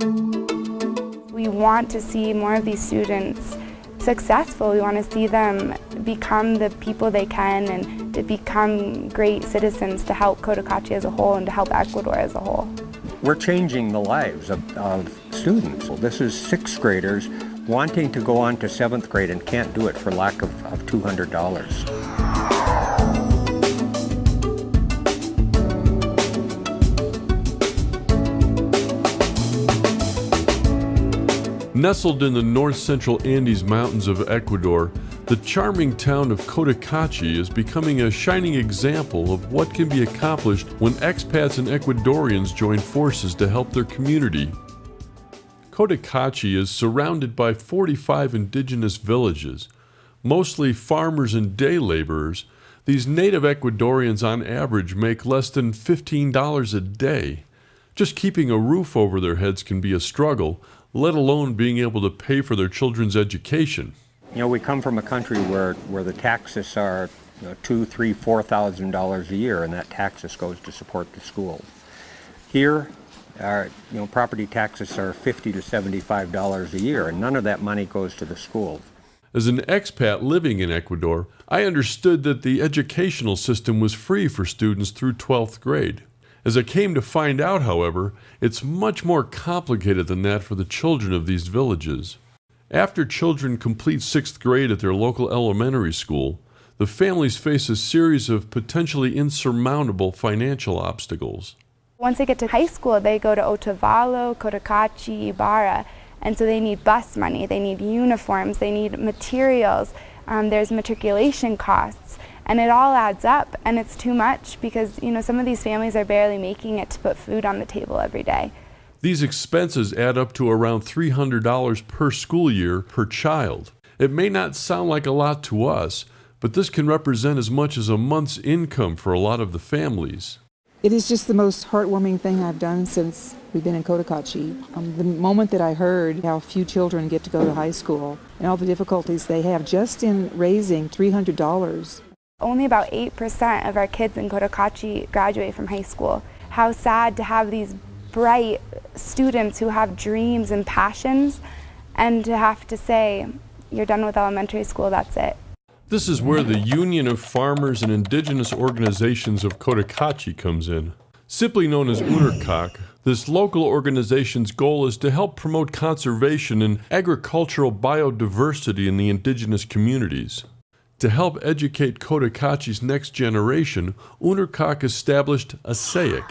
We want to see more of these students successful. We want to see them become the people they can and to become great citizens to help Cotacachi as a whole and to help Ecuador as a whole. We're changing the lives of students. This is sixth graders wanting to go on to seventh grade and can't do it for lack of $200. Nestled in the north-central Andes Mountains of Ecuador, the charming town of Cotacachi is becoming a shining example of what can be accomplished when expats and Ecuadorians join forces to help their community. Cotacachi is surrounded by 45 indigenous villages. Mostly farmers and day laborers, these native Ecuadorians on average make less than $15 a day. Just keeping a roof over their heads can be a struggle, let alone being able to pay for their children's education. You know, we come from a country where the taxes are $2,000, $3,000, $4,000 a year, and that taxes goes to support the schools. Here, property taxes are $50 to $75 a year, and none of that money goes to the schools. As an expat living in Ecuador, I understood that the educational system was free for students through 12th grade. As I came to find out, however, it's much more complicated than that for the children of these villages. After children complete 6th grade at their local elementary school, the families face a series of potentially insurmountable financial obstacles. Once they get to high school, they go to Otavalo, Cotacachi, Ibarra, and so they need bus money, they need uniforms, they need materials, there's matriculation costs. And it all adds up, and it's too much because, some of these families are barely making it to put food on the table every day. These expenses add up to around $300 per school year per child. It may not sound like a lot to us, but this can represent as much as a month's income for a lot of the families. It is just the most heartwarming thing I've done since we've been in Cotacachi. The moment that I heard how few children get to go to high school and all the difficulties they have just in raising $300. Only about 8% of our kids in Cotacachi graduate from high school. How sad to have these bright students who have dreams and passions and to have to say, you're done with elementary school, that's it. This is where the Union of Farmers and Indigenous Organizations of Cotacachi comes in. Simply known as UNERCOC, this local organization's goal is to help promote conservation and agricultural biodiversity in the indigenous communities. To help educate Cotacachi's next generation, UNERCOC established ASEIC,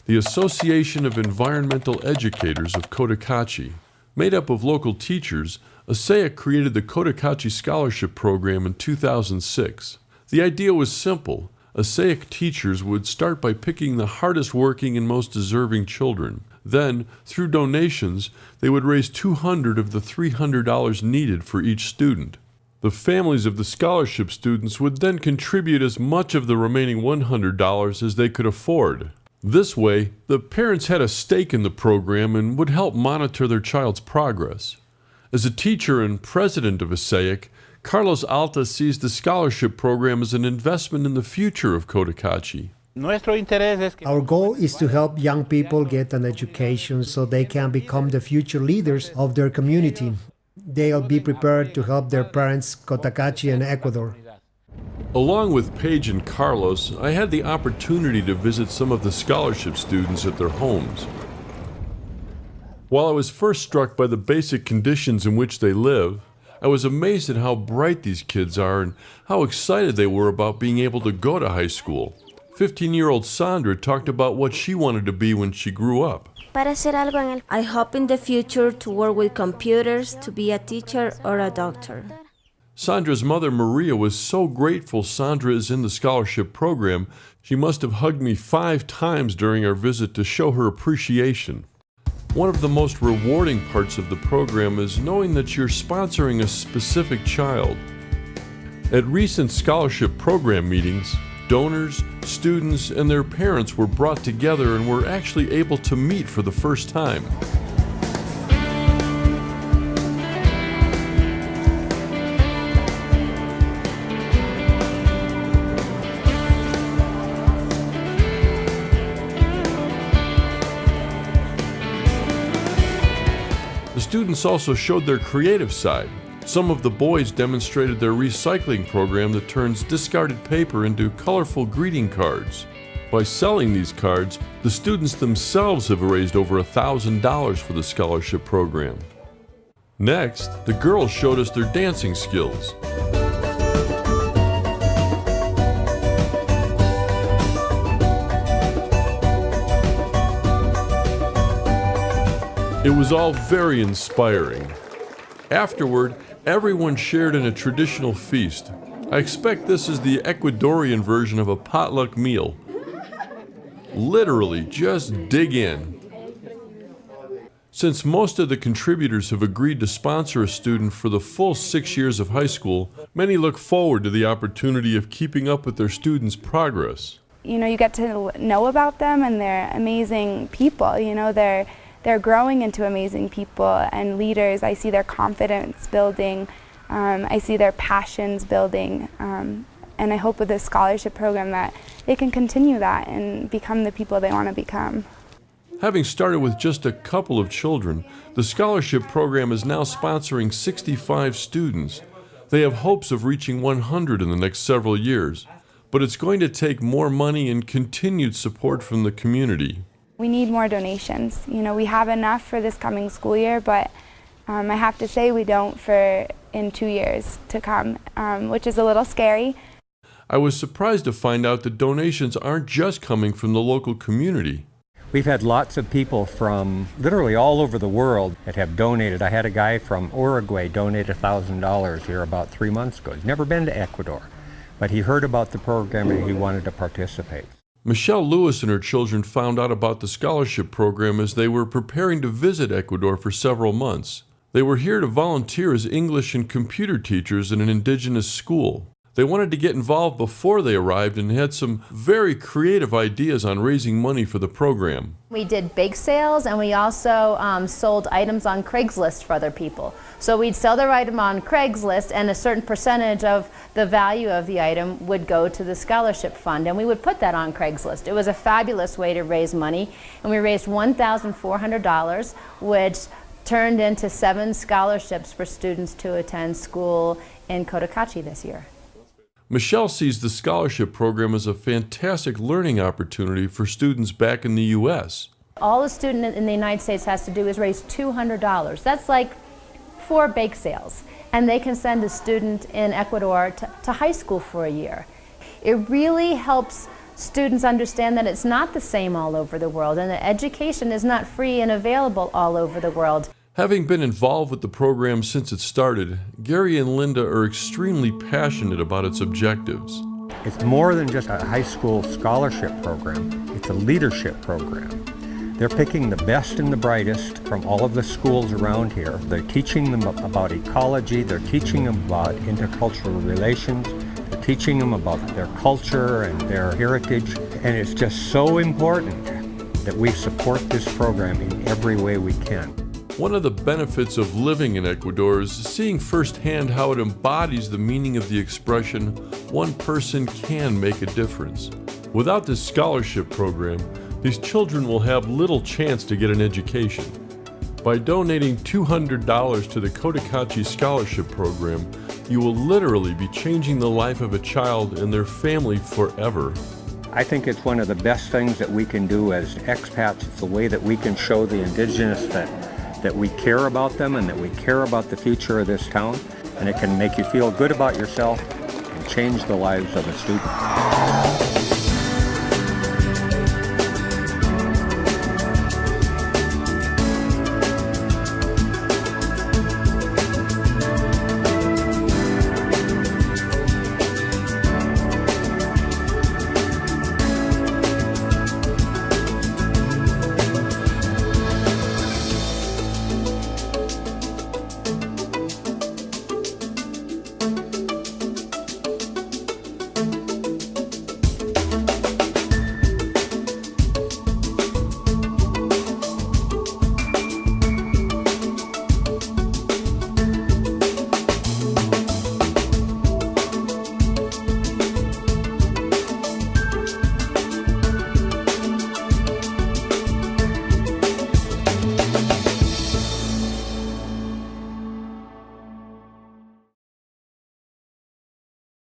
the Association of Environmental Educators of Cotacachi. Made up of local teachers, ASEIC created the Cotacachi Scholarship Program in 2006. The idea was simple. ASEIC teachers would start by picking the hardest working and most deserving children. Then, through donations, they would raise $200 of the $300 needed for each student. The families of the scholarship students would then contribute as much of the remaining $100 as they could afford. This way, the parents had a stake in the program and would help monitor their child's progress. As a teacher and president of ASEIC, Carlos Alta sees the scholarship program as an investment in the future of Cotacachi. Our goal is to help young people get an education so they can become the future leaders of their community. They'll be prepared to help their parents, Cotacachi and Ecuador. Along with Paige and Carlos, I had the opportunity to visit some of the scholarship students at their homes. While I was first struck by the basic conditions in which they live, I was amazed at how bright these kids are and how excited they were about being able to go to high school. 15-year-old Sandra talked about what she wanted to be when she grew up. I hope in the future to work with computers, to be a teacher or a doctor. Sandra's mother, Maria, was so grateful Sandra is in the scholarship program, she must have hugged me 5 times during our visit to show her appreciation. One of the most rewarding parts of the program is knowing that you're sponsoring a specific child. At recent scholarship program meetings, donors, students, and their parents were brought together and were actually able to meet for the first time. The students also showed their creative side. Some of the boys demonstrated their recycling program that turns discarded paper into colorful greeting cards. By selling these cards, the students themselves have raised over $1,000 for the scholarship program. Next, the girls showed us their dancing skills. It was all very inspiring. Afterward, everyone shared in a traditional feast. I expect this is the Ecuadorian version of a potluck meal. Literally, just dig in. Since most of the contributors have agreed to sponsor a student for the full 6 years of high school, many look forward to the opportunity of keeping up with their students' progress. You know, you get to know about them, and they're amazing people. You know, they're growing into amazing people and leaders. I see their confidence building. I see their passions building. And I hope with this scholarship program that they can continue that and become the people they want to become. Having started with just a couple of children, the scholarship program is now sponsoring 65 students. They have hopes of reaching 100 in the next several years, but it's going to take more money and continued support from the community. We need more donations. You know, we have enough for this coming school year, but I have to say we don't for in 2 years to come, which is a little scary. I was surprised to find out that donations aren't just coming from the local community. We've had lots of people from literally all over the world that have donated. I had a guy from Uruguay donate $1,000 here about 3 months ago. He's never been to Ecuador, but he heard about the program and he wanted to participate. Michelle Lewis and her children found out about the scholarship program as they were preparing to visit Ecuador for several months. They were here to volunteer as English and computer teachers in an indigenous school. They wanted to get involved before they arrived and had some very creative ideas on raising money for the program. We did bake sales, and we also sold items on Craigslist for other people. So we'd sell their item on Craigslist, and a certain percentage of the value of the item would go to the scholarship fund, and we would put that on Craigslist. It was a fabulous way to raise money, and we raised $1,400, which turned into 7 scholarships for students to attend school in Cotacachi this year. Michelle sees the scholarship program as a fantastic learning opportunity for students back in the U.S. All a student in the United States has to do is raise $200. That's like 4 bake sales. And they can send a student in Ecuador to high school for a year. It really helps students understand that it's not the same all over the world, and that education is not free and available all over the world. Having been involved with the program since it started, Gary and Linda are extremely passionate about its objectives. It's more than just a high school scholarship program, it's a leadership program. They're picking the best and the brightest from all of the schools around here. They're teaching them about ecology, they're teaching them about intercultural relations, they're teaching them about their culture and their heritage, and it's just so important that we support this program in every way we can. One of the benefits of living in Ecuador is seeing firsthand how it embodies the meaning of the expression, one person can make a difference. Without this scholarship program, these children will have little chance to get an education. By donating $200 to the Cotacachi Scholarship Program, you will literally be changing the life of a child and their family forever. I think it's one of the best things that we can do as expats. It's the way that we can show the indigenous that we care about them and that we care about the future of this town, and it can make you feel good about yourself and change the lives of a student.